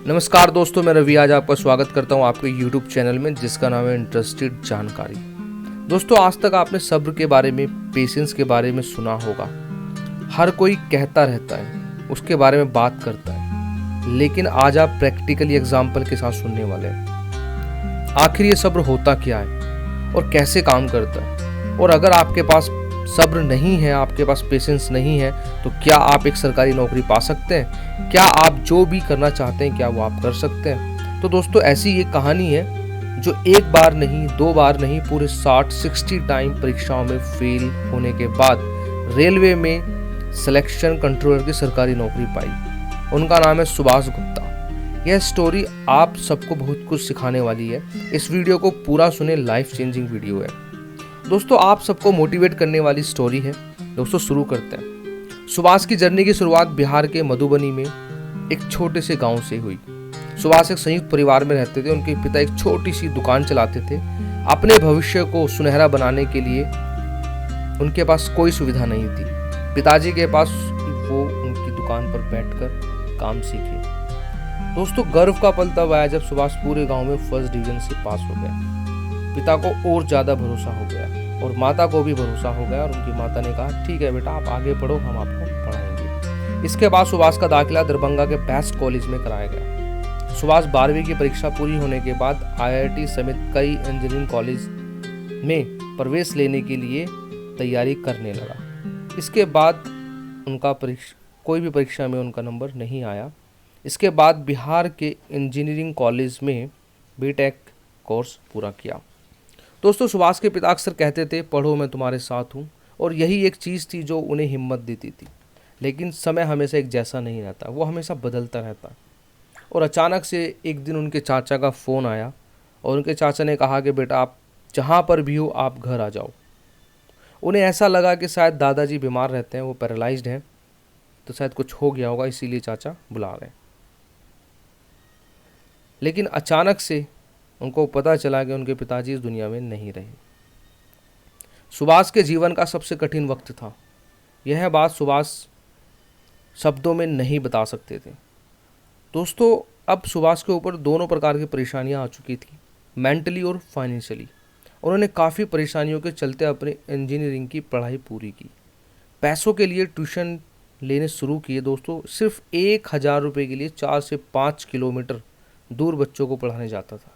नमस्कार दोस्तों, मैं रवि आज आपका स्वागत करता हूं आपके YouTube चैनल में जिसका नाम है इंटरेस्टेड जानकारी। दोस्तों, आज तक आपने सब्र के बारे में, पेशेंस के बारे में सुना होगा। हर कोई कहता रहता है, उसके बारे में बात करता है, लेकिन आज आप प्रैक्टिकली एग्जाम्पल के साथ सुनने वाले हैं। आखिर ये सब्र होता क्या है और कैसे काम करता है, और अगर आपके पास सब्र नहीं है, आपके पास पेशेंस नहीं है, तो क्या आप एक सरकारी नौकरी पा सकते हैं? क्या आप जो भी करना चाहते हैं क्या वो आप कर सकते हैं? तो दोस्तों, ऐसी ये कहानी है जो एक बार नहीं, दो बार नहीं, पूरे 60 टाइम परीक्षाओं में फेल होने के बाद रेलवे में सिलेक्शन कंट्रोलर की सरकारी नौकरी पाई। उनका नाम है सुभाष गुप्ता। यह स्टोरी आप सबको बहुत कुछ सिखाने वाली है। इस वीडियो को पूरा सुने, लाइफ चेंजिंग वीडियो है दोस्तों, आप सबको मोटिवेट करने वाली स्टोरी है। दोस्तों, शुरू करते हैं। सुभाष की जर्नी की शुरुआत बिहार के मधुबनी में एक छोटे से गांव से हुई। सुभाष एक संयुक्त परिवार में रहते थे। उनके पिता एक छोटी सी दुकान चलाते थे। अपने भविष्य को सुनहरा बनाने के लिए उनके पास कोई सुविधा नहीं थी। पिताजी के पास वो उनकी दुकान पर बैठकर काम सीखे। दोस्तों, गर्व का पल तब आया जब सुभाष पूरे गांव में फर्स्ट डिवीजन से पास हो गया। पिता को और ज्यादा भरोसा हो गया और माता को भी भरोसा हो गया, और उनकी माता ने कहा, ठीक है बेटा, आप आगे पढ़ो, हम आपको पढ़ाएंगे। इसके बाद सुभाष का दाखिला दरभंगा के बेस्ट कॉलेज में कराया गया। सुभाष 12वीं की परीक्षा पूरी होने के बाद IIT समेत कई इंजीनियरिंग कॉलेज में प्रवेश लेने के लिए तैयारी करने लगा। इसके बाद कोई भी परीक्षा में उनका नंबर नहीं आया। इसके बाद बिहार के इंजीनियरिंग कॉलेज में बीटेक कोर्स पूरा किया। दोस्तों, सुभाष के पिता अक्सर कहते थे, पढ़ो, मैं तुम्हारे साथ हूँ, और यही एक चीज़ थी जो उन्हें हिम्मत देती थी। लेकिन समय हमेशा एक जैसा नहीं रहता, वो हमेशा बदलता रहता। और अचानक से एक दिन उनके चाचा का फ़ोन आया और उनके चाचा ने कहा कि बेटा, आप जहाँ पर भी हो आप घर आ जाओ। उन्हें ऐसा लगा कि शायद दादाजी बीमार रहते हैं, वो पैरालाइज्ड हैं, तो शायद कुछ हो गया होगा, इसीलिए चाचा बुला रहे हैं। लेकिन अचानक से उनको पता चला कि उनके पिताजी इस दुनिया में नहीं रहे। सुभाष के जीवन का सबसे कठिन वक्त था। यह बात सुभाष शब्दों में नहीं बता सकते थे। दोस्तों, अब सुभाष के ऊपर दोनों प्रकार की परेशानियां आ चुकी थी, मेंटली और फाइनेंशियली। उन्होंने काफ़ी परेशानियों के चलते अपने इंजीनियरिंग की पढ़ाई पूरी की। पैसों के लिए ट्यूशन लेने शुरू किए। दोस्तों, सिर्फ 1000 रुपये के लिए 4 से 5 किलोमीटर दूर बच्चों को पढ़ाने जाता था।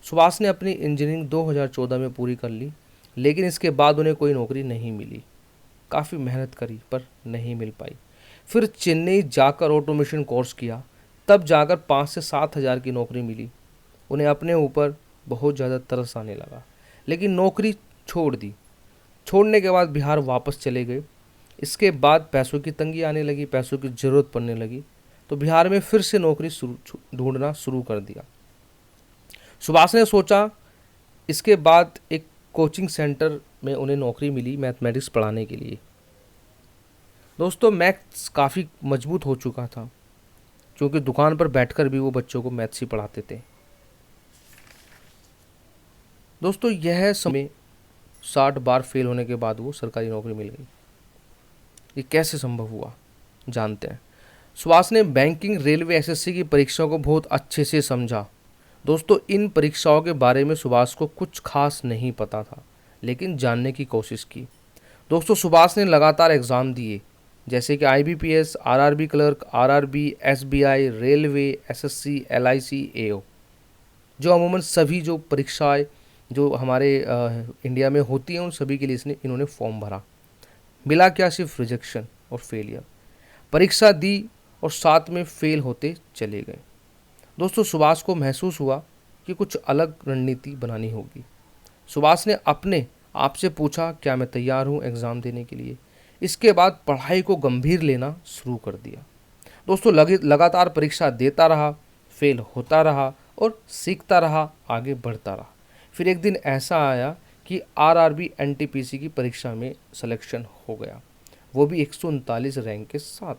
सुभाष ने अपनी इंजीनियरिंग 2014 में पूरी कर ली, लेकिन इसके बाद उन्हें कोई नौकरी नहीं मिली। काफ़ी मेहनत करी पर नहीं मिल पाई। फिर चेन्नई जाकर ऑटोमेशन कोर्स किया, तब जाकर 5 से 7 हज़ार की नौकरी मिली। उन्हें अपने ऊपर बहुत ज़्यादा तरस आने लगा, लेकिन नौकरी छोड़ दी। छोड़ने के बाद बिहार वापस चले गए। इसके बाद पैसों की तंगी आने लगी, पैसों की ज़रूरत पड़ने लगी, तो बिहार में फिर से नौकरी ढूंढना शुरू कर दिया। सुभाष ने सोचा, इसके बाद एक कोचिंग सेंटर में उन्हें नौकरी मिली मैथमेटिक्स पढ़ाने के लिए। दोस्तों, मैथ्स काफ़ी मजबूत हो चुका था, क्योंकि दुकान पर बैठकर भी वो बच्चों को मैथ्स ही पढ़ाते थे। दोस्तों, यह समय 60 बार फेल होने के बाद वो सरकारी नौकरी मिल गई। ये कैसे संभव हुआ, जानते हैं। सुभाष ने बैंकिंग, रेलवे, SSC की परीक्षाओं को बहुत अच्छे से समझा। दोस्तों, इन परीक्षाओं के बारे में सुभाष को कुछ खास नहीं पता था, लेकिन जानने की कोशिश की। दोस्तों, सुभाष ने लगातार एग्ज़ाम दिए, जैसे कि IBPS, RRB clerk, RRB, SBI, railway, SSC, LIC, AO, जो अमूमन सभी जो परीक्षाएं जो हमारे इंडिया में होती हैं, उन सभी के लिए इन्होंने फॉर्म भरा। मिला क्या? सिर्फ रिजेक्शन और फेलियर। परीक्षा दी और साथ में फेल होते चले गए। दोस्तों, सुभाष को महसूस हुआ कि कुछ अलग रणनीति बनानी होगी। सुभाष ने अपने आप से पूछा, क्या मैं तैयार हूँ एग्ज़ाम देने के लिए? इसके बाद पढ़ाई को गंभीर लेना शुरू कर दिया। दोस्तों, लगातार परीक्षा देता रहा, फेल होता रहा और सीखता रहा, आगे बढ़ता रहा। फिर एक दिन ऐसा आया कि RRB NTPC की परीक्षा में सिलेक्शन हो गया, वो भी 139 रैंक के साथ।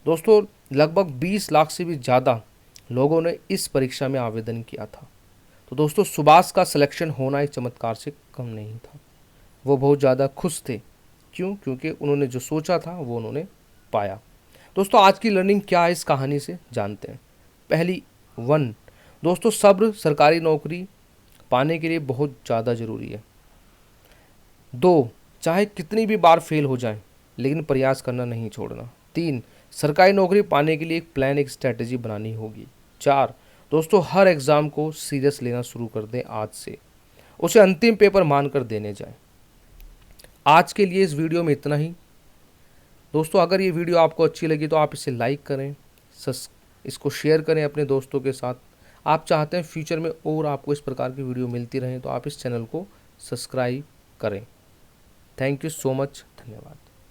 दोस्तों, लगभग 20 लाख से भी ज़्यादा लोगों ने इस परीक्षा में आवेदन किया था। तो दोस्तों, सुभाष का सिलेक्शन होना एक चमत्कार से कम नहीं था। वो बहुत ज़्यादा खुश थे। क्यों? क्योंकि उन्होंने जो सोचा था वो उन्होंने पाया। दोस्तों, आज की लर्निंग क्या है इस कहानी से, जानते हैं। पहली 1। दोस्तों सब्र सरकारी नौकरी पाने के लिए बहुत ज़्यादा ज़रूरी है। 2। चाहे कितनी भी बार फेल हो जाए लेकिन प्रयास करना नहीं छोड़ना। 3। सरकारी नौकरी पाने के लिए एक प्लान, एक स्ट्रैटेजी बनानी होगी। 4। दोस्तों हर एग्ज़ाम को सीरियस लेना शुरू कर दें आज से, उसे अंतिम पेपर मानकर देने जाएं। आज के लिए इस वीडियो में इतना ही। दोस्तों अगर ये वीडियो आपको अच्छी लगी तो आप इसे लाइक करें, इसको शेयर करें अपने दोस्तों के साथ। आप चाहते हैं फ्यूचर में और आपको इस प्रकार की वीडियो मिलती रहें तो आप इस चैनल को सब्सक्राइब करें। थैंक यू सो मच, धन्यवाद।